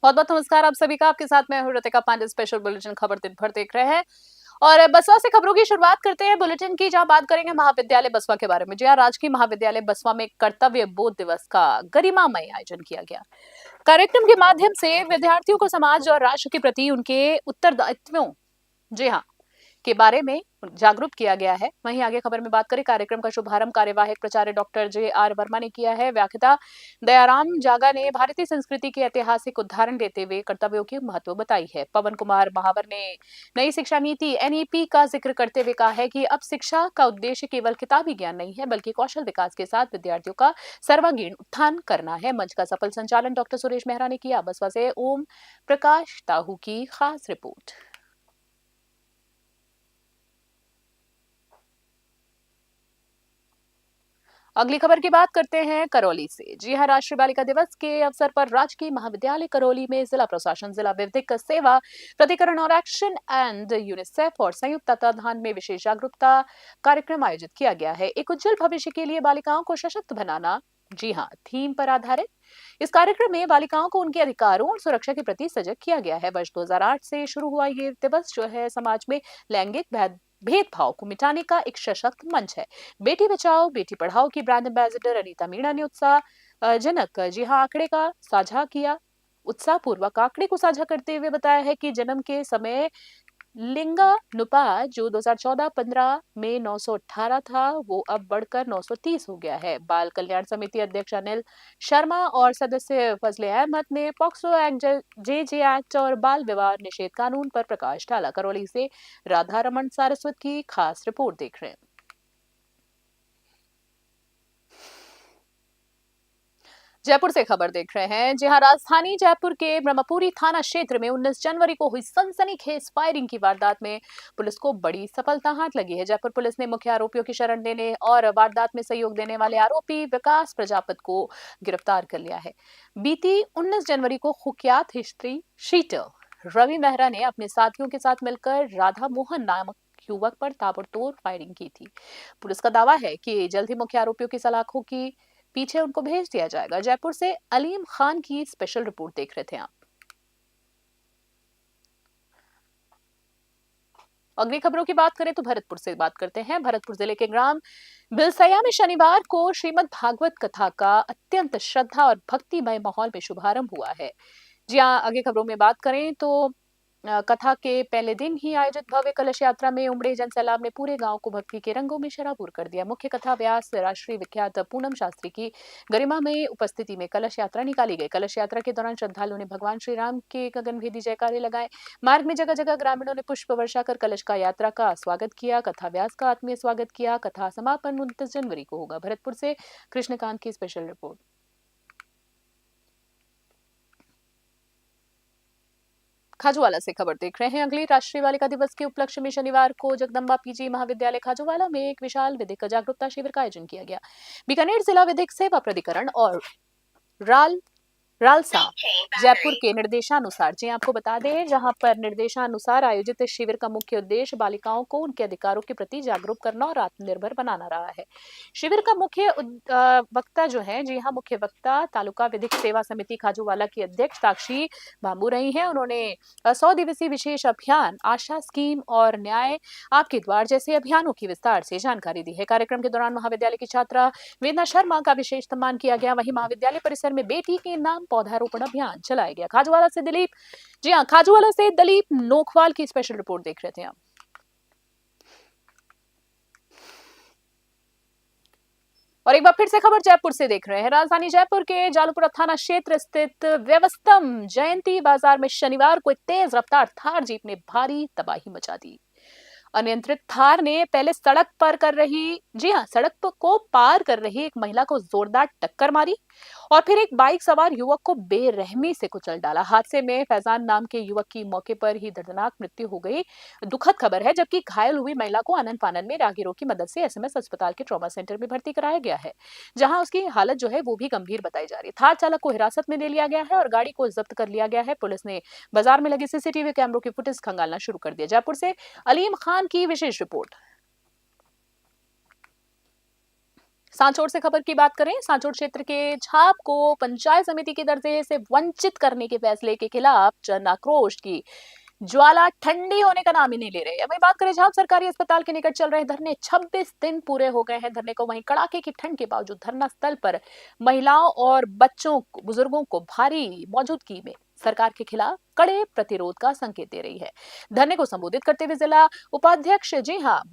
बहुत बहुत नमस्कार आप सभी का। आपके साथ मैं हूं ऋतिका पांडे। स्पेशल बुलेटिन खबर दिन भर देख रहे हैं और बसवा से खबरों की शुरुआत करते हैं बुलेटिन की, जहां बात करेंगे महाविद्यालय बसवा के बारे में। जी हाँ, राजकीय महाविद्यालय बसवा में कर्तव्य बोध दिवस का गरिमामय आयोजन किया गया। कार्यक्रम के माध्यम से विद्यार्थियों को समाज और राष्ट्र के प्रति उनके उत्तरदायित्वों, जी हाँ, के बारे में जागरूक किया गया है। वहीं आगे खबर में बात करें, कार्यक्रम का शुभारंभ कार्यवाहक प्राचार्य डॉक्टर जे.आर. वर्मा ने किया है। व्याख्याता दयाराम जागा ने भारतीय संस्कृति के ऐतिहासिक उदाहरण देते हुए कर्तव्यों की महत्व बताई है। पवन कुमार महावर ने नई शिक्षा नीति एनईपी का जिक्र करते हुए कहा है कि अब शिक्षा का उद्देश्य केवल किताबी ज्ञान नहीं है, बल्कि कौशल विकास के साथ विद्यार्थियों का सर्वांगीण उत्थान करना है। मंच का सफल संचालन डॉक्टर सुरेश मेहरा ने किया। बसवा से ओम प्रकाश ताहू की खास रिपोर्ट। अगली खबर की बात करते हैं करौली से। जी हां, राष्ट्रीय बालिका दिवस के अवसर पर राजकीय महाविद्यालय करौली में जिला प्रशासन, जिला विधिक सेवा प्राधिकरण और एक्शन एंड यूनिसेफ और संयुक्त तत्वाधान में विशेष जागरूकता कार्यक्रम आयोजित किया गया है। एक उज्जवल भविष्य के लिए बालिकाओं को सशक्त बनाना, जी हाँ, थीम पर आधारित इस कार्यक्रम में बालिकाओं को उनके अधिकारों और सुरक्षा के प्रति सजग किया गया है। वर्ष 2008 से शुरू हुआ ये दिवस जो है समाज में लैंगिक भेदभाव को मिटाने का एक सशक्त मंच है। बेटी बचाओ बेटी पढ़ाओ की ब्रांड एम्बेसडर अनीता मीणा ने जनक, जी हाँ, आंकड़े का साझा किया। उत्साह पूर्वक आंकड़े को साझा करते हुए बताया है कि जन्म के समय लिंगानुपात जो 2014-15 में 918 था, वो अब बढ़कर 930 हो गया है। बाल कल्याण समिति अध्यक्ष अनिल शर्मा और सदस्य फजले अहमद ने पॉक्सो एक्ट, जे एक्ट और बाल विवाह निषेध कानून पर प्रकाश डाला। करौली से राधा रमन सारस्वत की खास रिपोर्ट देख रहे हैं। जयपुर से खबर देख रहे हैं। जी हां, राजधानी जयपुर के ब्रह्मपुरी थाना क्षेत्र में 19 जनवरी को हुई सनसनीखेज फायरिंग की वारदात में पुलिस को बड़ी सफलता हाथ लगी है। जयपुर पुलिस ने मुख्य आरोपियों की शरण लेने और वारदात में सहयोग देने वाले आरोपी विकास प्रजापत को गिरफ्तार कर लिया है। बीती 19 जनवरी को कुख्यात हिस्ट्री शीटर रवि मेहरा ने अपने साथियों के साथ मिलकर राधा मोहन नामक युवक पर ताबड़तोड़ फायरिंग की थी। पुलिस का दावा है कि जल्द ही मुख्य आरोपियों की सलाखों की पीछे उनको भेज दिया जाएगा। जयपुर से अलीम खान की स्पेशल रिपोर्ट देख रहे थे आप। अगली खबरों की बात करें तो भरतपुर से बात करते हैं। भरतपुर जिले के ग्राम बिलसैया में शनिवार को श्रीमद् भागवत कथा का अत्यंत श्रद्धा और भक्तिमय माहौल में शुभारंभ हुआ है। जी हाँ, आगे खबरों में बात करें तो कथा के पहले दिन ही आयोजित भव्य कलश यात्रा में उमड़े जनसैलाब ने पूरे गांव को भक्ति के रंगों में शराबूर कर दिया। मुख्य कथा व्यास राष्ट्रीय विख्यात पूनम शास्त्री की गरिमा में उपस्थिति में कलश यात्रा निकाली गई। कलश यात्रा के दौरान श्रद्धालुओं ने भगवान श्री राम के गगनभेदी जयकारे लगाए। मार्ग में जगह जगह ग्रामीणों ने पुष्प वर्षा कर कलश का यात्रा का स्वागत किया। कथा व्यास का आत्मीय स्वागत किया। कथा समापन 29 जनवरी को होगा। भरतपुर से कृष्णकांत की स्पेशल रिपोर्ट। खाजूवाला से खबर देख रहे हैं। अगली राष्ट्रीय बालिका दिवस के उपलक्ष्य में शनिवार को जगदम्बा पीजी महाविद्यालय खाजूवाला में एक विशाल विधिक जागरूकता शिविर का आयोजन किया गया। बीकानेर जिला विधिक सेवा प्राधिकरण और राल रालसा जयपुर के निर्देशानुसार, जी आपको बता दें, जहां पर निर्देशानुसार आयोजित इस शिविर का मुख्य उद्देश्य बालिकाओं को उनके अधिकारों के प्रति जागरूक करना और आत्मनिर्भर बनाना रहा है। शिविर का मुख्य वक्ता जो है, जी हाँ, मुख्य वक्ता तालुका विधिक सेवा समिति खाजूवाला की अध्यक्ष साक्षी बाबू रही हैं। उन्होंने 100 दिवसीय विशेष अभियान, आशा स्कीम और न्याय आपके द्वार जैसे अभियानों की विस्तार से जानकारी दी है। कार्यक्रम के दौरान महाविद्यालय की छात्रा वेदना शर्मा का विशेष सम्मान किया गया। वहीं महाविद्यालय परिसर में बेटी के नाम पौधारोपण अभियान चलाया गया। खाजूवाला से दिलीप, जी हाँ, खाजूवाला से दिलीप नोखवाल की स्पेशल रिपोर्ट देख रहे थे आप। और एक बार फिर से खबर जयपुर से देख रहे हैं। राजधानी जयपुर के जालूपुरा थाना क्षेत्र स्थित व्यवस्थम जयंती बाजार में शनिवार को एक तेज रफ्तार थार जीप ने भारी तबाही मचा दी। अनियंत्रित थार ने पहले सड़क पर कर रही, जी हाँ, सड़क को पार कर रही एक महिला को जोरदार टक्कर मारी और फिर एक बाइक सवार युवक को बेरहमी से कुचल डाला। हादसे में फैजान नाम के युवक की मौके पर ही दर्दनाक मृत्यु हो गई। दुखद खबर है, जबकि घायल हुई महिला को आनन फानन में राहगीरों की मदद से एसएमएस अस्पताल के ट्रॉमा सेंटर में भर्ती कराया गया है, जहां उसकी हालत जो है वो भी गंभीर बताई जा रही है। थार चालक को हिरासत में ले लिया गया है और गाड़ी को जब्त कर लिया गया है। पुलिस ने बाजार में लगे सीसीटीवी कैमरों की फुटेज खंगालना शुरू कर दिया। जयपुर से अलीम खान की विशेष रिपोर्ट। सांचौर से खबर की बात करें, सांचौर क्षेत्र के छाप को पंचायत समिति के दर्जे से वंचित करने के फैसले के खिलाफ जन आक्रोश की ज्वाला ठंडी होने का नाम ही नहीं ले रहे। वहीं बात करें झाप सरकारी अस्पताल के निकट चल रहे धरने 26 दिन पूरे हो गए हैं धरने को। वहीं कड़ाके की ठंड के बावजूद धरना स्थल पर महिलाओं और बच्चों बुजुर्गों को भारी मौजूदगी में सरकार के खिलाफ कड़े प्रतिरोध का संकेत दे रही है। धरने को संबोधित करते हुए जिला उपाध्यक्ष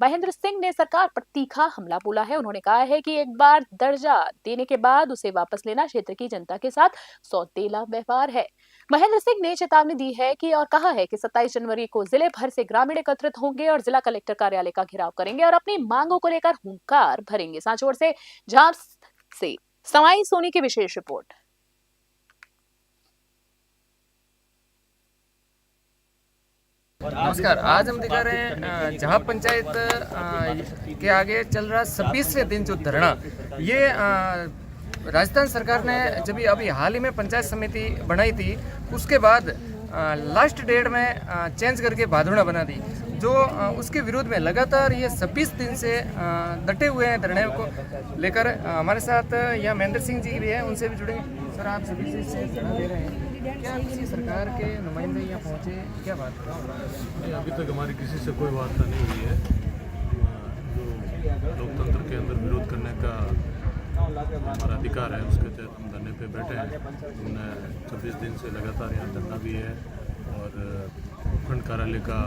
महेंद्र सिंह ने सरकार पर तीखा हमला बोला है। उन्होंने कहा है कि एक बार दर्जा देने के बाद उसे वापस लेना क्षेत्र की जनता के साथ सौतेला व्यवहार है। महेंद्र सिंह ने चेतावनी दी है कि और कहा है कि 27 जनवरी को जिले भर से ग्रामीण एकत्रित होंगे और जिला कलेक्टर कार्यालय का घेराव करेंगे और अपनी मांगों को लेकर हुंकार भरेंगे। सांचौर से झाप से समाई सोनी की विशेष रिपोर्ट। नमस्कार, आज हम दिखा रहे हैं जहाँ पंचायत के आगे चल रहा 26वें दिन जो धरना, ये राजस्थान सरकार ने जब अभी हाल ही में पंचायत समिति बनाई थी उसके बाद लास्ट डेट में चेंज करके भादुड़ा बना दी, जो उसके विरोध में लगातार ये 26 दिन से डटे हुए हैं धरने को लेकर। हमारे साथ यहाँ महेंद्र सिंह जी भी हैं, उनसे भी जुड़ेंगे। सर, आप 26 दिन से धरना दे रहे हैं, क्या किसी सरकार के नुमाइंदे यहाँ पहुँचे, क्या बात है? अभी तक हमारी किसी से कोई वार्ता नहीं हुई है। जो लोकतंत्र के अंदर विरोध करने का हमारा अधिकार है, उसके तहत हम धरने पे बैठे हैं। हमने 26 दिन से लगातार यहाँ धरना भी है और उपखंड कार्यालय का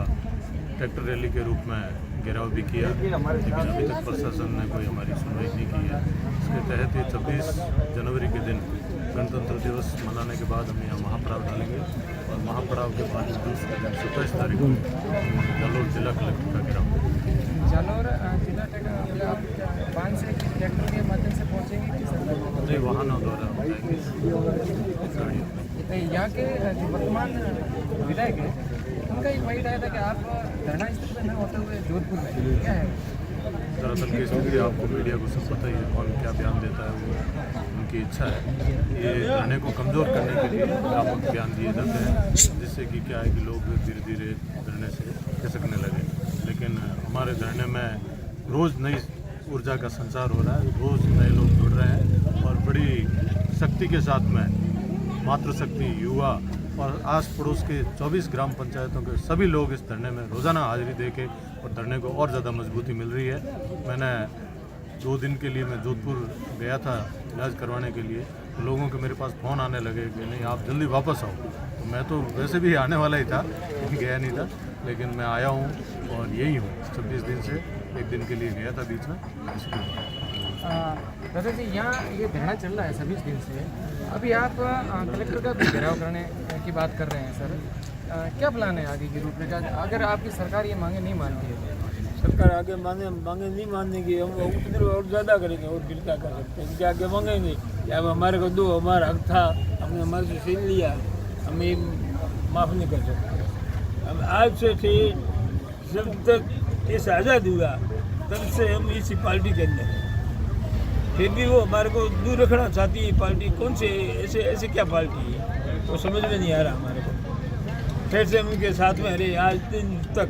ट्रैक्टर रैली के रूप में घेराव भी किया, लेकिन अभी तक प्रशासन ने कोई हमारी सुनवाई नहीं की है। इसके तहत ये 26 जनवरी के दिन गणतंत्र दिवस मनाने के बाद हम यहाँ महापड़ाव डालेंगे और महापड़ाव के बाद दूसरे दिन 27 तारीख को जालोर जिला कलेक्टर का घेराव। जालोर जिला कलेक्टर पान से ट्रैक्टर के माध्यम से पहुँचेंगे कि सर? नहीं, वाहनों द्वारा जाएंगे गाड़ियों। यहाँ के जो वर्तमान विधायक है, उनका एक वही रहा था कि आप धरना स्थल पर न होते हुए जोधपुर में, क्या है? दरअसल केस में आपको मीडिया को सब पता ही है, कौन क्या बयान देता है, वो उनकी इच्छा है। ये धरने को कमज़ोर करने के लिए भ्रामक बयान दिए जाते हैं, जिससे कि क्या है कि लोग धीरे धीरे धरने से खिसकने लगे। लेकिन हमारे धरने में रोज़ नई ऊर्जा का संचार हो रहा है, रोज़ नए लोग जुड़ रहे हैं और बड़ी शक्ति के साथ में मातृशक्ति, युवा और आस पड़ोस के 24 ग्राम पंचायतों के सभी लोग इस धरने में रोज़ाना हाजिरी देके और धरने को और ज़्यादा मजबूती मिल रही है। मैंने 2 दिन के लिए मैं जोधपुर गया था इलाज करवाने के लिए, तो लोगों के मेरे पास फ़ोन आने लगे कि नहीं, आप जल्दी वापस आओ। तो मैं तो वैसे भी आने वाला ही था, लेकिन गया नहीं था, लेकिन मैं आया हूँ और यही हूँ। 26 दिन से 1 दिन के लिए गया था बीच में। दादा जी, यहाँ ये धरना चल रहा है 26 दिन से, अभी आप कलेक्टर का भी घेराव करने की बात कर रहे हैं सर, क्या प्लान है आगे की रूपरेखा अगर आपकी सरकार ये मांगे नहीं मानती है? सरकार आगे मांगे नहीं मानेगी, हम उतने और ज़्यादा करेंगे और फिर क्या कर सकते हैं? क्या आगे मांगेंगे? या अब हमारे को दो, हमारा हक था, हमने हमारे से छीन लिया, हमें माफ़ नहीं कर सकते। अब आज से जब तक इस आज़ाद हुआ तब से हम इसी पार्टी के अंदर हैं, फिर भी वो हमारे को दूर रखना चाहती है। पार्टी कौन से ऐसे क्या पार्टी है, वो समझ में नहीं आ रहा हमारे को। फिर से हम उनके साथ में रहे आज दिन तक।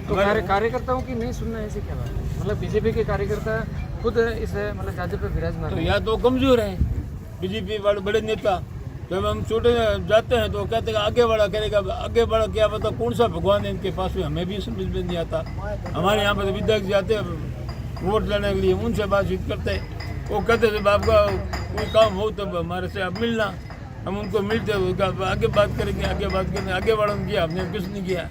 तो कार्यकर्ताओं की नहीं सुनना ऐसी क्या बात है? मतलब बीजेपी के कार्यकर्ता खुद इस मतलब जादू पे विराजमान तो या तो कमज़ोर हैं बीजेपी वाले बड़े नेता, जब हम छोटे जाते हैं तो कहते हैं आगे बढ़ा करेगा, आगे बढ़ा क्या पता कौन सा भगवान है इनके पास में, हमें भी समझ में नहीं आता। हमारे यहाँ पर विधायक जाते हैं वोट लेने के लिए, उनसे बातचीत करते हैं, वो कहते थे आपका कोई काम हो तब हमारे से आप मिलना, हम उनको मिलते हुए आगे बात करेंगे, आगे बढ़ाने किया, हमने कुछ नहीं किया।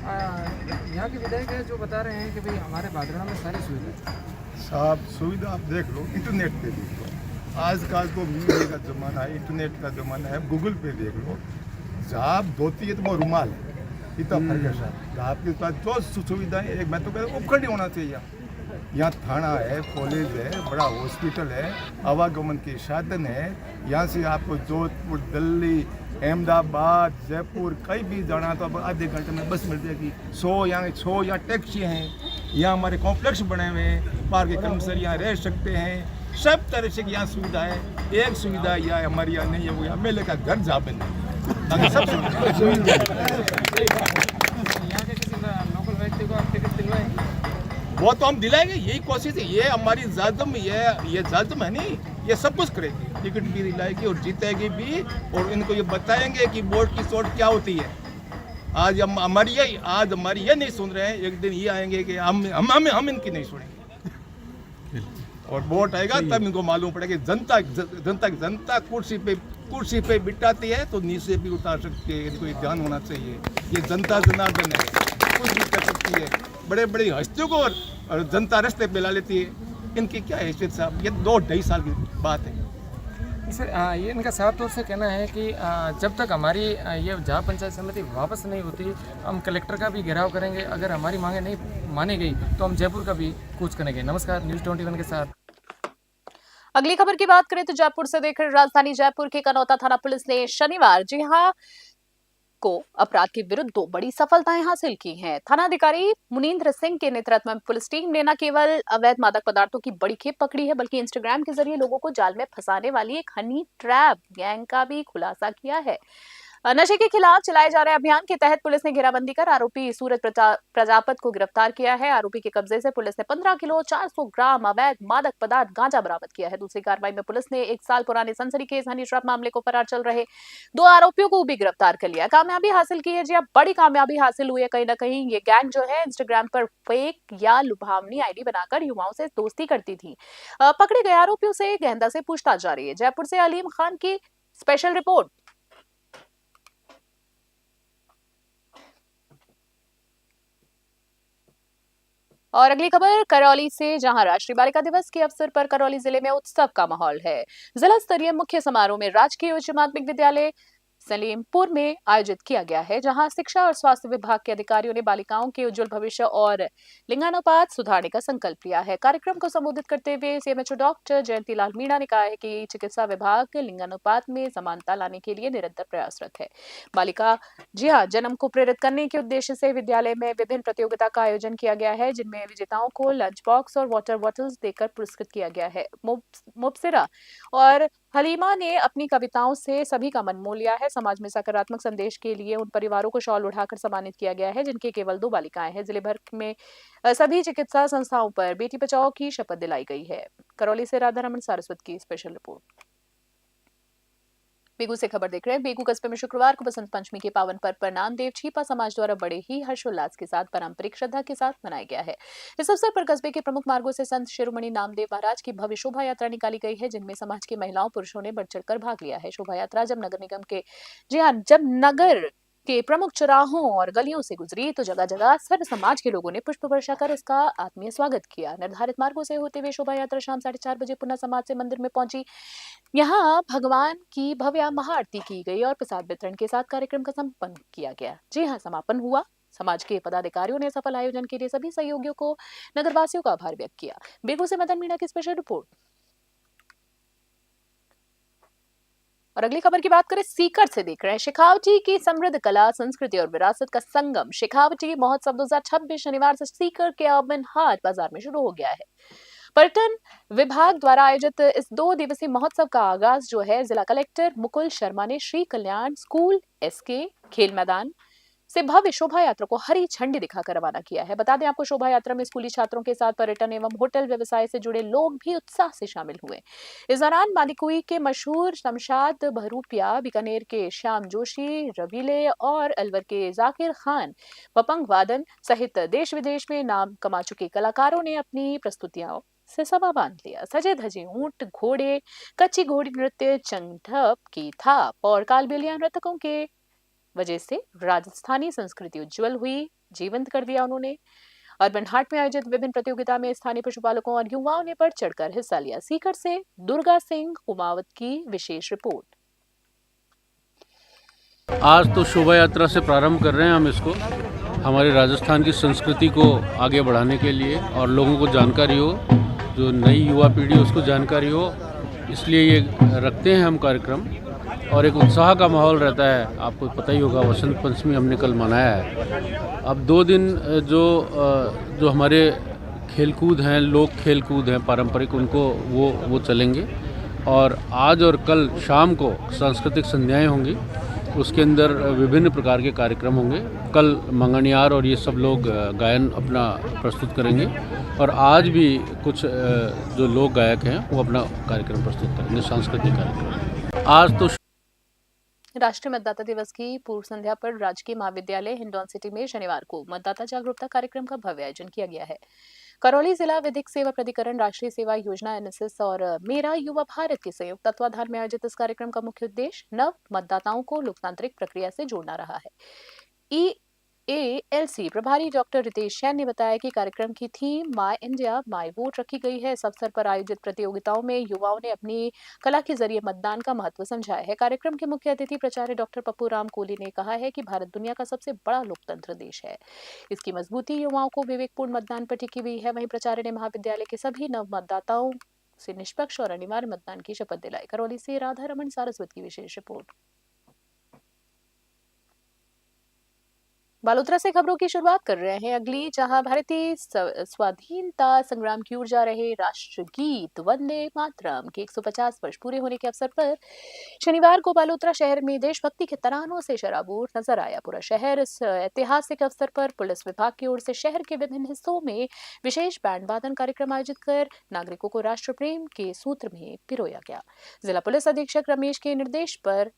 यहाँ के विधायक है जो बता रहे हैं कि भाई हमारे भादड़ा में सारी सुविधा साहब, सुविधा आप देख लो, इंटरनेट पे देख लो, आजकल तो मीडिया का ज़माना है, इंटरनेट का ज़माना है, गूगल पे देख लो। जहाँ धोती है तो वो रुमाल है, इतना फर्क है साहब। आपके पास जो सुविधाएं, एक मैं तो कहता हूँ उपखंड ही होना चाहिए। यहाँ थाना है, कॉलेज है, बड़ा हॉस्पिटल है, आवागमन के साधन है। यहाँ से आपको जोधपुर, दिल्ली, अहमदाबाद, जयपुर कहीं भी जाना तो अब आधे घंटे में बस मिल जाएगी। 100 यहाँ टैक्सी हैं, यहाँ हमारे कॉम्प्लेक्स बने हुए हैं, पार्क के कर्मचारी यहाँ रह सकते हैं, सब तरह से यहाँ सुविधा है। एक सुविधा यहाँ हमारे यहाँ नहीं है, वो यहाँ मेले का घर जा बन बाकी सब सुविधा। यहाँ के किसी लोकल व्यक्ति को आप टिकट दिलवाएंगे? वो तो हम दिलाएंगे, यही कोशिश है। ये हमारी जाजम, ये जाजम है नहीं, ये सब कुछ करेगी, टिकट भी दिलाएगी और जीतेगी भी, और इनको ये बताएंगे कि वोट की सोच क्या होती है। आज हमारी ये नहीं सुन रहे हैं, एक दिन ये आएंगे कि हम इनकी नहीं सुनेंगे, और वोट आएगा तब इनको मालूम पड़ेगा। जनता कुर्सी पे बिठाती है तो नीचे भी उतार सकती है, इनको ये ध्यान होना चाहिए। ये जनता जनार्दन है, कुछ भी कर सकती है। बड़े हस्तियों को और जनता रास्ते पे ला लेती है, इनकी क्या हैसियत साहब। ये 2-2.5 साल की बात है। सर ये इनका साफ तौर से कहना है कि जब तक हमारी ये जहाँ पंचायत समिति वापस नहीं होती, हम कलेक्टर का भी घेराव करेंगे। अगर हमारी मांगे नहीं मानी गई तो हम जयपुर का भी कूच करेंगे। नमस्कार, न्यूज़ 21 के साथ। अगली खबर की बात करें तो जयपुर से देख राजधानी जयपुर के कनौता थाना पुलिस ने शनिवार को अपराध के विरुद्ध 2 बड़ी सफलताएं हासिल की हैं। थानाधिकारी मुनींद्र सिंह के नेतृत्व में पुलिस टीम ने न केवल अवैध मादक पदार्थों की बड़ी खेप पकड़ी है, बल्कि इंस्टाग्राम के जरिए लोगों को जाल में फंसाने वाली एक हनी ट्रैप गैंग का भी खुलासा किया है। नशे के खिलाफ चलाए जा रहे अभियान के तहत पुलिस ने घेराबंदी कर आरोपी सूरज प्रजापत को गिरफ्तार किया है। आरोपी के कब्जे से पुलिस ने 15 किलो 400 ग्राम अवैध मादक पदार्थ गांजा बरामद किया है। दूसरी कार्रवाई में पुलिस ने 1 साल पुराने सनसनीखेज हनी ट्रैप मामले को फरार चल रहे 2 आरोपियों को भी गिरफ्तार कर लिया। कामयाबी हासिल की है जी, अब बड़ी कामयाबी हासिल हुई है। कहीं ना कहीं ये गैंग जो है इंस्टाग्राम पर फेक या लुभावनी आईडी बनाकर युवाओं से दोस्ती करती थी। पकड़े गए आरोपियों से गहनता से पूछताछ जारी है। जयपुर से अलीम खान की स्पेशल रिपोर्ट। और अगली खबर करौली से, जहां राष्ट्रीय बालिका दिवस के अवसर पर करौली जिले में उत्सव का माहौल है। जिला स्तरीय मुख्य समारोह में राजकीय उच्च माध्यमिक विद्यालय सलीमपुर में आयोजित किया गया है, जहां शिक्षा और स्वास्थ्य विभाग के अधिकारियों ने बालिकाओं के उज्जवल भविष्य और लिंगानुपात सुधारने का संकल्प लिया है। कार्यक्रम को संबोधित करते हुए सीएमएचओ डॉक्टर जयंती लाल मीणा ने कहा है कि चिकित्सा विभाग लिंगानुपात में समानता लाने के लिए निरंतर प्रयासरत है। बालिका जन्म को प्रेरित करने के उद्देश्य से विद्यालय में विभिन्न प्रतियोगिता का आयोजन किया गया है, जिनमें विजेताओं को लंच बॉक्स और वाटर बॉटल्स देकर पुरस्कृत किया गया है। मुबसिरा और हलीमा ने अपनी कविताओं से सभी का मन मोह लिया है। समाज में सकारात्मक संदेश के लिए उन परिवारों को शॉल उठाकर सम्मानित किया गया है जिनके केवल 2 बालिकाएं हैं। जिले भर में सभी चिकित्सा संस्थाओं पर बेटी बचाओ की शपथ दिलाई गई है। करौली से राधा रमन सारस्वत की स्पेशल रिपोर्ट। बेगू से खबर देख रहे हैं। बेगू कस्बे में शुक्रवार को बसंत पंचमी के पावन पर्व पर नामदेव छीपा समाज द्वारा बड़े ही हर्षोल्लास के साथ पारंपरिक श्रद्धा के साथ मनाया गया है। इस अवसर पर कस्बे के प्रमुख मार्गों से संत शिरोमणि नामदेव महाराज की भव्य शोभा यात्रा निकाली गई है, जिनमें समाज की महिलाओं पुरुषों ने बढ़ चढ़कर भाग लिया है। शोभा यात्रा जब नगर निगम के जब नगर के प्रमुख चौराहों और गलियों से गुजरी तो जगह जगह सर्व समाज के लोगों ने पुष्प वर्षा कर इसका आत्मीय स्वागत किया। निर्धारित मार्गों से होते हुए शोभा यात्रा शाम 4:30 बजे पुनः समाज से मंदिर में पहुंची। यहाँ भगवान की भव्य महाआरती की गई और प्रसाद वितरण के साथ कार्यक्रम का संपन्न किया गया। जी हाँ, समापन हुआ। समाज के पदाधिकारियों ने सफल आयोजन के लिए सभी सहयोगियों को नगरवासियों का आभार व्यक्त किया। बेगू से मदन मीणा की स्पेशल रिपोर्ट। और अगली खबर की बात करें, सीकर से देख रहे हैं। शेखावटी की समृद्ध कला, संस्कृति और विरासत का संगम शेखावटी महोत्सव 2026 शनिवार से सीकर के अर्बन हाट बाजार में शुरू हो गया है। पर्यटन विभाग द्वारा आयोजित इस 2 दिवसीय महोत्सव का आगाज जो है जिला कलेक्टर मुकुल शर्मा ने श्री कल्याण स्कूल एसके खेल मैदान से भव्य शोभा यात्रा को हरी झंडी दिखाकर रवाना किया है। बता दें आपको, शोभा यात्रा में स्कूली छात्रों के साथ पर्यटन एवं होटल व्यवसाय से जुड़े लोग भी उत्साह से शामिल हुए। इस दौरान मालिकुई के मशहूर शमशाद भरूपिया, बीकानेर के श्याम जोशी, रवीले और अलवर के जाकिर खान पपंग वादन सहित देश विदेश में नाम कमा चुके कलाकारों ने अपनी प्रस्तुतियां से सभा बांध लिया। सजे धजे ऊंट, घोड़े, कच्ची घोड़ी नृत्य, चंगढप की थाप और कालबेलिया नृतकों के वजह से राजस्थानी संस्कृति उज्जवल हुई, जीवंत कर दिया उन्होंने। अर्बन हाट में आयोजित विभिन्न प्रतियोगिता में स्थानीय पशुपालकों और युवाओं ने बढ़ चढ़कर हिस्सा लिया। सीकर से दुर्गा सिंह कुमावत की विशेष रिपोर्ट। आज तो शोभा यात्रा से प्रारंभ कर रहे हैं हम इसको, हमारे राजस्थान की संस्कृति को आगे बढ़ाने के लिए और लोगों को जानकारी हो, जो नई युवा पीढ़ी उसको जानकारी हो, इसलिए ये रखते हैं हम कार्यक्रम। और एक उत्साह का माहौल रहता है। आपको पता ही होगा, वसंत पंचमी हमने कल मनाया है। अब 2 दिन जो हमारे खेलकूद हैं, लोक खेलकूद हैं पारंपरिक, उनको वो चलेंगे। और आज और कल शाम को सांस्कृतिक संध्याएं होंगी उसके अंदर विभिन्न प्रकार के कार्यक्रम होंगे। कल मंगनियार और ये सब लोग गायन अपना प्रस्तुत करेंगे और आज भी कुछ जो लोक गायक हैं वो अपना कार्यक्रम प्रस्तुत करेंगे, सांस्कृतिक कार्यक्रम। आज तो राष्ट्रीय मतदाता दिवस की पूर्व संध्या पर राजकीय महाविद्यालय हिंडौन सिटी में शनिवार को मतदाता जागरूकता कार्यक्रम का भव्य आयोजन किया गया है। करौली जिला विधिक सेवा प्राधिकरण, राष्ट्रीय सेवा योजना, एनएसएस और मेरा युवा भारत के संयुक्त तत्वाधान में आयोजित इस कार्यक्रम का मुख्य उद्देश्य नव मतदाताओं को लोकतांत्रिक प्रक्रिया से जोड़ना रहा है। EALC प्रभारी डॉक्टर रितेश जैन ने बताया कि कार्यक्रम की theme my India my vote रखी गई है। इस अवसर पर आयोजित प्रतियोगिताओं में युवाओं ने अपनी कला के जरिए मतदान का महत्व समझाया है। कार्यक्रम के मुख्य अतिथि प्राचार्य डॉक्टर पप्पू राम कोहली ने कहा है कि भारत दुनिया का सबसे बड़ा लोकतंत्र देश है। इसकी मजबूती युवाओं को विवेकपूर्ण मतदान पर टिकी हुई है। वहीं प्राचार्य ने महाविद्यालय के सभी नव मतदाताओं से निष्पक्ष और अनिवार्य मतदान की शपथ दिलाई। करौली से राधा रमन सारस्वत की विशेष रिपोर्ट। बालोतरा से खबरों की शुरुआत कर रहे हैं अगली, जहां भारतीय स्वाधीनता संग्राम की ओर जा रहे राष्ट्रगीत वंदे मातरम के 150 वर्ष पूरे होने के अवसर पर शनिवार को बालोतरा शहर में देशभक्ति के तरानों से शराबोर नजर आया। पूरा शहर इस ऐतिहासिक अवसर पर पुलिस विभाग की ओर से शहर के विभिन्न हिस्सों में विशेष बैंड वादन कार्यक्रम आयोजित कर नागरिकों को राष्ट्र प्रेम के सूत्र में पिरोया गया। जिला पुलिस अधीक्षक रमेश के निर्देश पर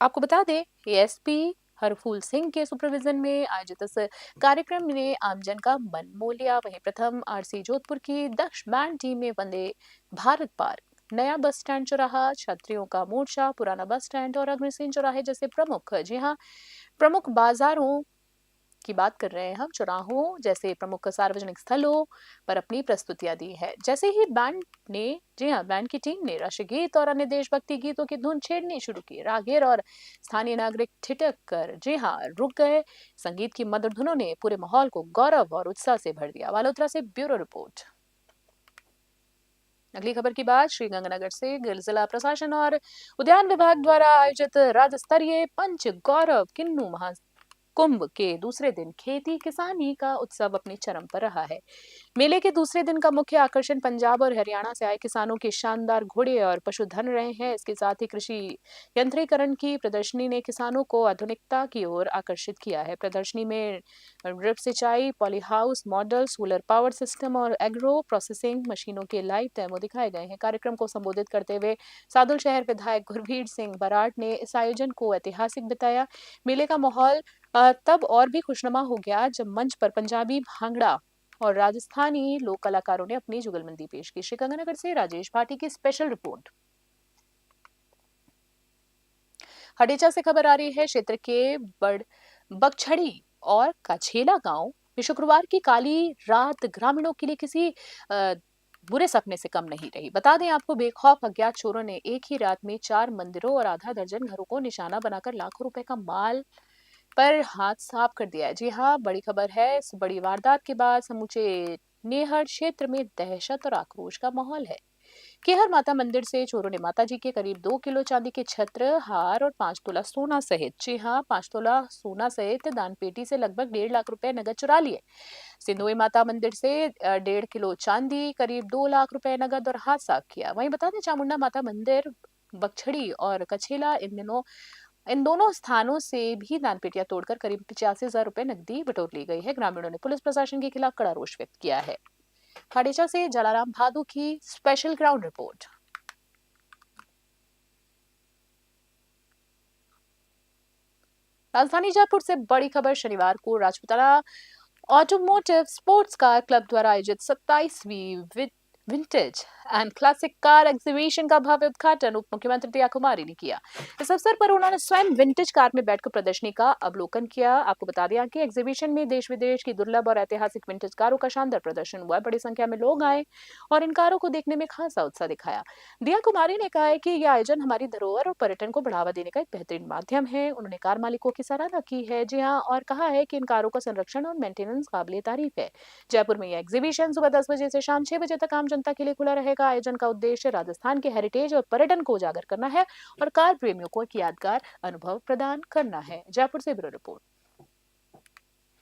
आपको बता दें, ASP हरफूल सिंह के सुपरविजन में आयोजित इस कार्यक्रम में आमजन का मन मोह लिया। वहीं प्रथम RC जोधपुर की दक्ष बैंड टीम में वंदे भारत पार्क, नया बस स्टैंड चौराहा, छात्रियों का मोर्चा, पुराना बस स्टैंड और अग्रसेन चौराहे जैसे प्रमुख बाजारों की बात कर रहे हैं हम, चौराहों जैसे प्रमुख सार्वजनिक स्थलों पर अपनी प्रस्तुतियां दी है। जैसे ही बैंड की टीम ने राष्ट्रगीत और अन्य देशभक्ति गीतों की धुन छेड़नी शुरू की, राहगीर और स्थानीय नागरिक ठिठक कर रुक गए। संगीत की मधुर धुनों ने पूरे माहौल को गौरव और उत्साह से भर दिया। बालोतरा से ब्यूरो रिपोर्ट। अगली खबर की बात श्रीगंगानगर से जिला प्रशासन और उद्यान विभाग द्वारा आयोजित राज्य स्तरीय पंच गौरव किन्नू कुंभ के दूसरे दिन खेती किसानी का उत्सव अपने चरम पर रहा है। मेले के दूसरे दिन का मुख्य आकर्षण पंजाब और हरियाणा से आए किसानों के शानदार घोड़े और पशुधन रहे हैं। इसके साथ ही कृषि यंत्रीकरण की प्रदर्शनी ने किसानों को आधुनिकता की ओर आकर्षित किया है। प्रदर्शनी में ड्रिप सिंचाई, poly house model, solar power system और एग्रो प्रोसेसिंग मशीनों के लाइव डेमो दिखाए गए हैं। कार्यक्रम को संबोधित करते हुए सादुल शहर विधायक गुरवीर सिंह बराड़ ने इस आयोजन को ऐतिहासिक बताया। मेले का माहौल तब और भी खुशनुमा हो गया जब मंच पर पंजाबी भांगड़ा और राजस्थानी लोक कलाकारों ने अपनी जुगलबंदी पेश की। श्रीगंगानगर से राजेश भाटी की स्पेशल रिपोर्ट। हडेचा से खबर आ रही है। क्षेत्र के बगछड़ी और कछेला गांव में शुक्रवार की काली रात ग्रामीणों के लिए किसी बुरे सपने से कम नहीं रही। बता दें आपको, बेखौफ अज्ञात चोरों ने एक ही रात में 4 मंदिरों और आधा दर्जन घरों को निशाना बनाकर लाखों रुपए का माल पर हाथ साफ कर दिया है। जी हाँ, बड़ी खबर है। इस बड़ी वारदात के बाद समूचे नेहर क्षेत्र में दहशत और आक्रोश का माहौल है। केहर माता मंदिर से चोरों ने माता जी के करीब 2 किलो चांदी के छत्र, हार और 5 तोला सोना सहित 5 तोला सोना सहित दान पेटी से लगभग 1.5 लाख रुपए नगद चुरा लिए। सिंधोई माता मंदिर से 1.5 किलो चांदी, करीब 2 लाख रुपए नगद और हाथ साफ किया। वहीं बता दें, चामुंडा माता मंदिर, बगछड़ी और कछेला इन दोनों स्थानों से भी दान पेटियां तोड़कर करीब 85,000 रुपए नकदी बटोर ली गई है। ग्रामीणों ने पुलिस प्रशासन के खिलाफ कड़ा रोष व्यक्त किया है। खाडेचा से जलाराम भादू की स्पेशल ग्राउंड रिपोर्ट। राजधानी जयपुर से बड़ी खबर। शनिवार को Rajputana automotive sports car club द्वारा आयोजित 27वीं vintage and classic car exhibition का भव्य उद्घाटन उप मुख्यमंत्री दिया कुमारी ने किया। इस अवसर पर उन्होंने स्वयं विंटेज कार में बैठकर प्रदर्शनी का अवलोकन किया। आपको बता दिया कि एग्जीबिशन में देश विदेश की दुर्लभ और ऐतिहासिक विंटेज कारों का शानदार प्रदर्शन हुआ। बड़ी संख्या में लोग आए और इन कारों को देखने में खासा उत्साह दिखाया। दिया कुमारी ने कहा है कि यह आयोजन हमारी धरोहर और पर्यटन को बढ़ावा देने का एक बेहतरीन माध्यम है। उन्होंने कार मालिकों की सराहना की है। जी हाँ, और कहा है कि इन कारों का संरक्षण और मेंटेनेंस काबिले तारीफ है। जयपुर में यह एग्जीबिशन सुबह 10 बजे से शाम 6 बजे तक आम जनता के लिए खुला रहेगा। आयोजन का उद्देश्य राजस्थान के हेरिटेज और पर्यटन को उजागर करना है और कार प्रेमियों को एक यादगार अनुभव प्रदान करना है। जयपुर से ब्यूरो रिपोर्ट।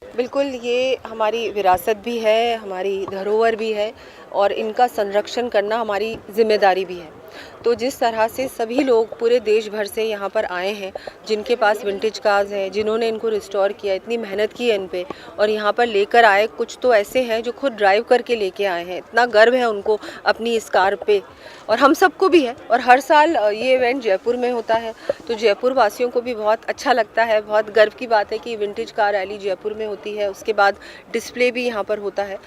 बिल्कुल, ये हमारी विरासत भी है, हमारी धरोहर भी है और इनका संरक्षण करना हमारी जिम्मेदारी भी है। तो जिस तरह से सभी लोग पूरे देश भर से यहाँ पर आए हैं, जिनके पास विंटेज कार्स हैं, जिन्होंने इनको रिस्टोर किया, इतनी मेहनत की है इन पे और यहाँ पर लेकर आए, कुछ तो ऐसे हैं जो खुद ड्राइव करके लेके आए हैं, इतना गर्व है उनको अपनी इस कार पे और हम सबको भी है। और हर साल ये इवेंट जयपुर में होता है, तो जयपुर वासियों को भी बहुत अच्छा लगता है। बहुत गर्व की बात है कि विंटेज कार रैली जयपुर में होती है, उसके बाद डिस्प्ले भी यहाँ पर होता है।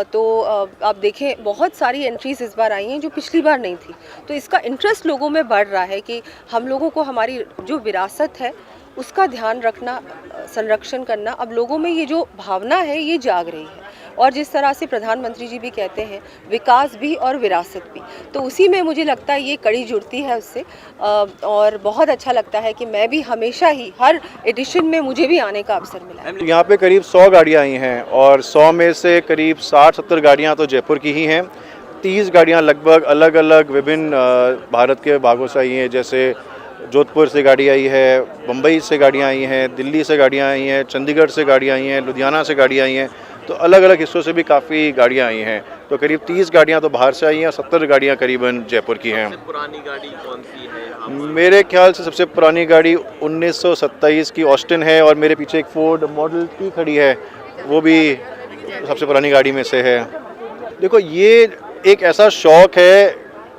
तो आप देखें बहुत सारी एंट्रीज इस बार आई हैं जो पिछली बार नहीं थी, तो इसका इंटरेस्ट लोगों में बढ़ रहा है कि हम लोगों को हमारी जो विरासत है उसका ध्यान रखना, संरक्षण करना, अब लोगों में ये जो भावना है ये जाग रही है। और जिस तरह से प्रधानमंत्री जी भी कहते हैं विकास भी और विरासत भी, तो उसी में मुझे लगता है ये कड़ी जुड़ती है उससे और बहुत अच्छा लगता है कि मैं भी हमेशा ही हर एडिशन में मुझे भी आने का अवसर मिला है। यहाँ पे करीब 100 गाड़ियाँ आई हैं और 100 में से करीब 60-70 गाड़ियाँ तो जयपुर की ही हैं। 30 गाड़ियाँ लगभग अलग अलग विभिन्न भारत के भागों से आई हैं, जैसे जोधपुर से गाड़ी आई है, मुंबई से गाड़ियाँ आई हैं, दिल्ली से गाड़ियाँ आई हैं, चंडीगढ़ से गाड़ियाँ आई हैं, लुधियाना से गाड़ियाँ आई हैं, तो अलग अलग हिस्सों से भी काफ़ी गाड़ियाँ आई हैं। तो करीब 30 गाड़ियाँ तो बाहर से आई हैं और 70 गाड़ियाँ करीबन जयपुर की हैं। सबसे पुरानी गाड़ी कौन सी है? मेरे ख्याल से सबसे पुरानी गाड़ी 1927 की ऑस्टिन है और मेरे पीछे एक फोर्ड मॉडल टी खड़ी है, वो भी सबसे पुरानी गाड़ी में से है। देखो ये एक ऐसा शौक़ है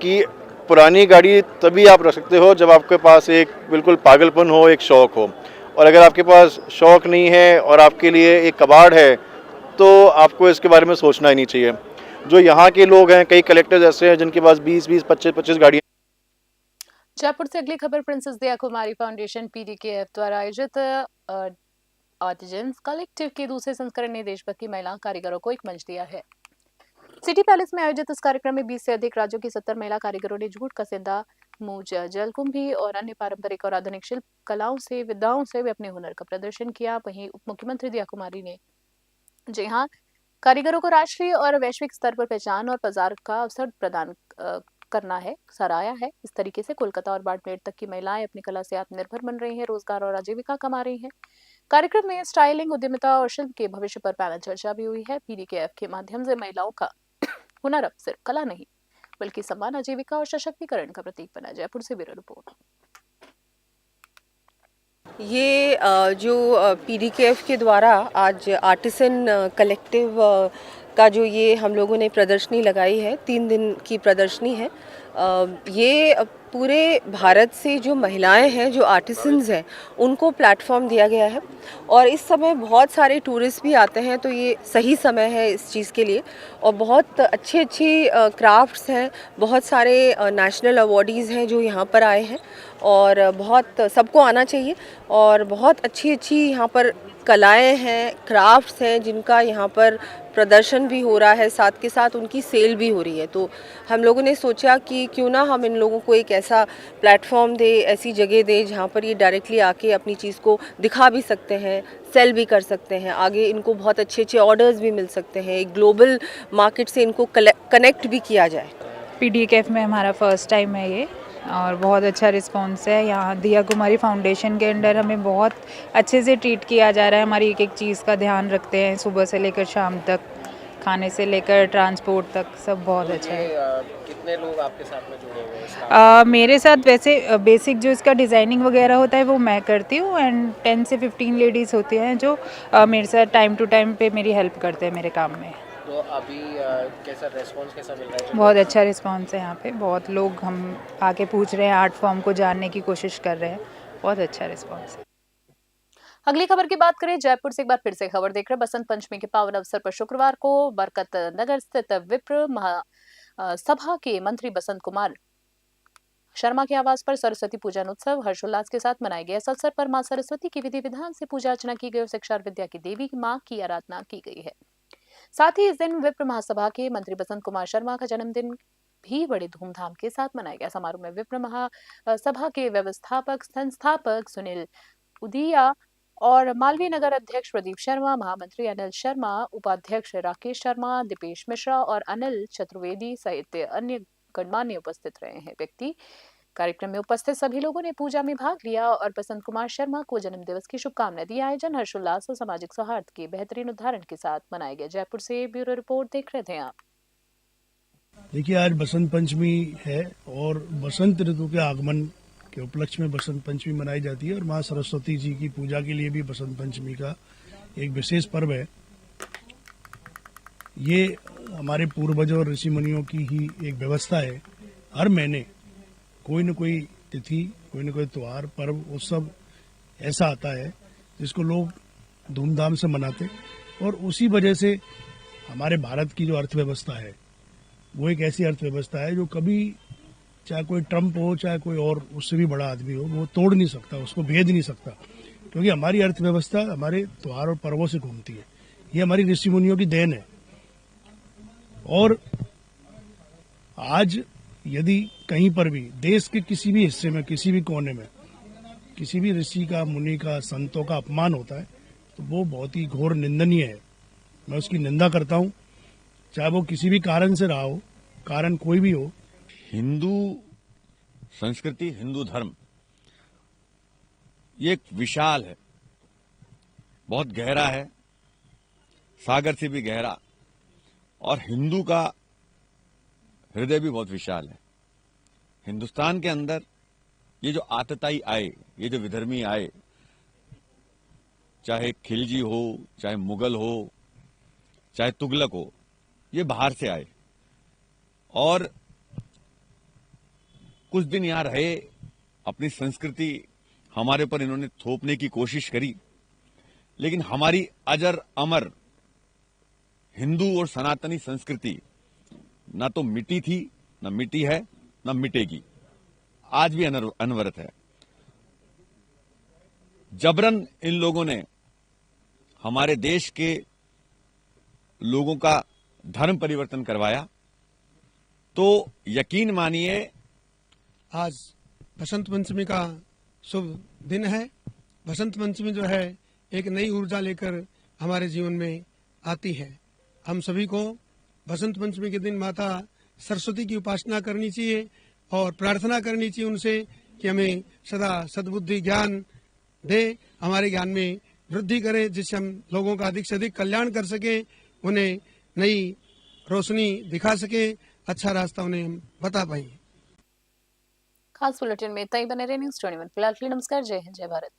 कि पुरानी गाड़ी तभी आप रख सकते हो जब आपके पास एक बिल्कुल पागलपन हो, एक शौक़ हो। और अगर आपके पास शौक़ नहीं है और आपके लिए एक कबाड़ है तो आपको इसके बारे में सोचना ही नहीं चाहिए। जो यहाँ के लोग हैं, कई कलेक्टर्स ऐसे हैं जिनके पास 20-20, 25-25 गाड़ियाँ। जयपुर से अगली खबर प्रिंसेस दया कुमारी फाउंडेशन पीडीकेएफ द्वारा आयोजित आर्टिजन्स कलेक्टिव के दूसरे संस्करण ने देश भर की महिला कारीगरों को एक मंच दिया है। सिटी पैलेस में आयोजित इस कार्यक्रम में 20 से अधिक राज्यों की 70 महिला कारीगरों ने जूट, कसिंदा, मूंज, जलकुंभी और अन्य पारंपरिक और आधुनिक शिल्प कलाओं से विधाओं से भी अपने हुनर का प्रदर्शन किया। वहीं उप मुख्यमंत्री दया कुमारी ने जी हाँ कारीगरों को राष्ट्रीय और वैश्विक स्तर पर पहचान और बाजार का अवसर प्रदान करना है, सराहया है। इस तरीके से कोलकाता और बाड़मेर तक की महिलाएं अपनी कला से आत्मनिर्भर बन रही हैं, रोजगार और आजीविका कमा रही हैं। कार्यक्रम में स्टाइलिंग, उद्यमिता और शिल्प के भविष्य पर पैनल चर्चा भी हुई है। पीडीकेएफ के माध्यम से महिलाओं का हुनर अब सिर्फ कला नहीं बल्कि सम्मान, आजीविका और सशक्तिकरण का प्रतीक बना। जयपुर से ब्यूरो रिपोर्ट। ये जो पीडीकेएफ के द्वारा आज आर्टिसन कलेक्टिव का जो ये हम लोगों ने प्रदर्शनी लगाई है, 3 दिन की प्रदर्शनी है। ये पूरे भारत से जो महिलाएं हैं, जो आर्टिसंस हैं, उनको प्लेटफॉर्म दिया गया है और इस समय बहुत सारे टूरिस्ट भी आते हैं, तो ये सही समय है इस चीज़ के लिए। और बहुत अच्छी क्राफ्ट्स हैं, बहुत सारे नेशनल अवार्डीज़ हैं जो यहाँ पर आए हैं और बहुत सबको आना चाहिए। और बहुत अच्छी यहाँ पर कलाएं हैं, क्राफ्ट्स हैं जिनका यहाँ पर प्रदर्शन भी हो रहा है, साथ के साथ उनकी सेल भी हो रही है। तो हम लोगों ने सोचा कि क्यों ना हम इन लोगों को एक ऐसा प्लेटफॉर्म दे, ऐसी जगह दे जहाँ पर ये डायरेक्टली आके अपनी चीज़ को दिखा भी सकते हैं, सेल भी कर सकते हैं, आगे इनको बहुत अच्छे ऑर्डर्स भी मिल सकते हैं, एक ग्लोबल मार्केट से इनको कनेक्ट भी किया जाए। पीडीकेएफ में हमारा फर्स्ट टाइम है ये और बहुत अच्छा रिस्पांस है। यहाँ दिया कुमारी फाउंडेशन के अंडर हमें बहुत अच्छे से ट्रीट किया जा रहा है। हमारी एक चीज़ का ध्यान रखते हैं, सुबह से लेकर शाम तक, खाने से लेकर ट्रांसपोर्ट तक, सब बहुत अच्छा है। कितने लोग आपके साथ में जुड़े हुए हैं? मेरे साथ वैसे बेसिक जो इसका डिज़ाइनिंग वगैरह होता है वो मैं करती हूँ एंड 10 से 15 लेडीज़ होती हैं जो मेरे साथ टाइम टू टाइम पे मेरी हेल्प करते हैं मेरे काम में। तो अभी कैसा रेस्पॉन्स कैसा मिल रहा है? बहुत अच्छा रिस्पांस है यहाँ पे, बहुत लोग हम आके पूछ रहे हैं, आर्ट फॉर्म को जानने की कोशिश कर रहे हैं, बहुत अच्छा रिस्पांस है। अगली खबर की बात करें जयपुर से, एक बार फिर से खबर देख रहे हैं। बसंत पंचमी के पावन अवसर पर शुक्रवार को बरकत नगर स्थित विप्र महासभा के मंत्री बसंत कुमार शर्मा के आवास पर सरस्वती पूजन उत्सव हर्षोल्लास के साथ मनाया गया। इस अवसर पर मां सरस्वती की विधि विधान से पूजा अर्चना की गई और शिक्षा और विद्या की देवी मां की आराधना की गई है। साथ ही इस दिन विप्र महासभा के मंत्री बसंत कुमार शर्मा का जन्मदिन भी बड़े धूमधाम के साथ मनाया गया। समारोह में विप्र महासभा के व्यवस्थापक संस्थापक सुनील उदिया और मालवीय नगर अध्यक्ष प्रदीप शर्मा, महामंत्री अनिल शर्मा, उपाध्यक्ष राकेश शर्मा, दीपेश मिश्रा और अनिल चतुर्वेदी सहित अन्य गणमान्य उपस्थित रहे हैं व्यक्ति। कार्यक्रम में उपस्थित सभी लोगों ने पूजा में भाग लिया और बसंत कुमार शर्मा को जन्मदिवस की शुभकामनाएं दी। आयोजन हर्षोल्लास और सामाजिक सौहार्द के बेहतरीन उदाहरण के साथ मनाया गया। जयपुर से ब्यूरो रिपोर्ट देख रहे थे आप। देखिए, आज बसंत पंचमी है और बसंत ऋतु के आगमन के उपलक्ष्य में बसंत पंचमी मनाई जाती है और माँ सरस्वती जी की पूजा के लिए भी बसंत पंचमी का एक विशेष पर्व है। ये हमारे पूर्वजों और ऋषि मुनियों की ही एक व्यवस्था है। हर महीने कोई न कोई तिथि, कोई न कोई त्योहार, पर्व, उत्सव ऐसा आता है जिसको लोग धूमधाम से मनाते और उसी वजह से हमारे भारत की जो अर्थव्यवस्था है वो एक ऐसी अर्थव्यवस्था है जो कभी, चाहे कोई ट्रम्प हो, चाहे कोई और उससे भी बड़ा आदमी हो, वो तोड़ नहीं सकता, उसको भेद नहीं सकता, क्योंकि हमारी अर्थव्यवस्था हमारे त्योहार और पर्वों से घूमती है। ये हमारी ऋषि मुनियों की देन है। और आज यदि कहीं पर भी देश के किसी भी हिस्से में, किसी भी कोने में किसी भी ऋषि का, मुनि का, संतों का अपमान होता है तो वो बहुत ही घोर निंदनीय है। मैं उसकी निंदा करता हूँ, चाहे वो किसी भी कारण से रहा हो, कारण कोई भी हो। हिंदू संस्कृति, हिंदू धर्म ये एक विशाल है, बहुत गहरा है, सागर से भी गहरा, और हिंदू का हृदय भी बहुत विशाल है। हिंदुस्तान के अंदर ये जो आतताई आए, ये जो विधर्मी आए, चाहे खिलजी हो, चाहे मुगल हो, चाहे तुगलक हो, ये बाहर से आए और कुछ दिन यहां रहे, अपनी संस्कृति हमारे ऊपर इन्होंने थोपने की कोशिश करी, लेकिन हमारी अजर अमर हिंदू और सनातनी संस्कृति ना तो मिटी थी, ना मिटी है, ना मिटेगी, आज भी अनवरत है। जबरन इन लोगों ने हमारे देश के लोगों का धर्म परिवर्तन करवाया, तो यकीन मानिए आज बसंत पंचमी का शुभ दिन है। बसंत पंचमी जो है एक नई ऊर्जा लेकर हमारे जीवन में आती है। हम सभी को बसंत पंचमी के दिन माता सरस्वती की उपासना करनी चाहिए और प्रार्थना करनी चाहिए उनसे कि हमें सदा सद्बुद्धि ज्ञान दे, हमारे ज्ञान में वृद्धि करे, जिससे हम लोगों का अधिक से अधिक कल्याण कर सके, उन्हें नई रोशनी दिखा सके, अच्छा रास्ता उन्हें हम बता पाए। खास बुलेटिन में इतना ही। बने रहे न्यूज़ 21 फिलहाल के लिए नमस्कार, जय हिंद, जय भारत।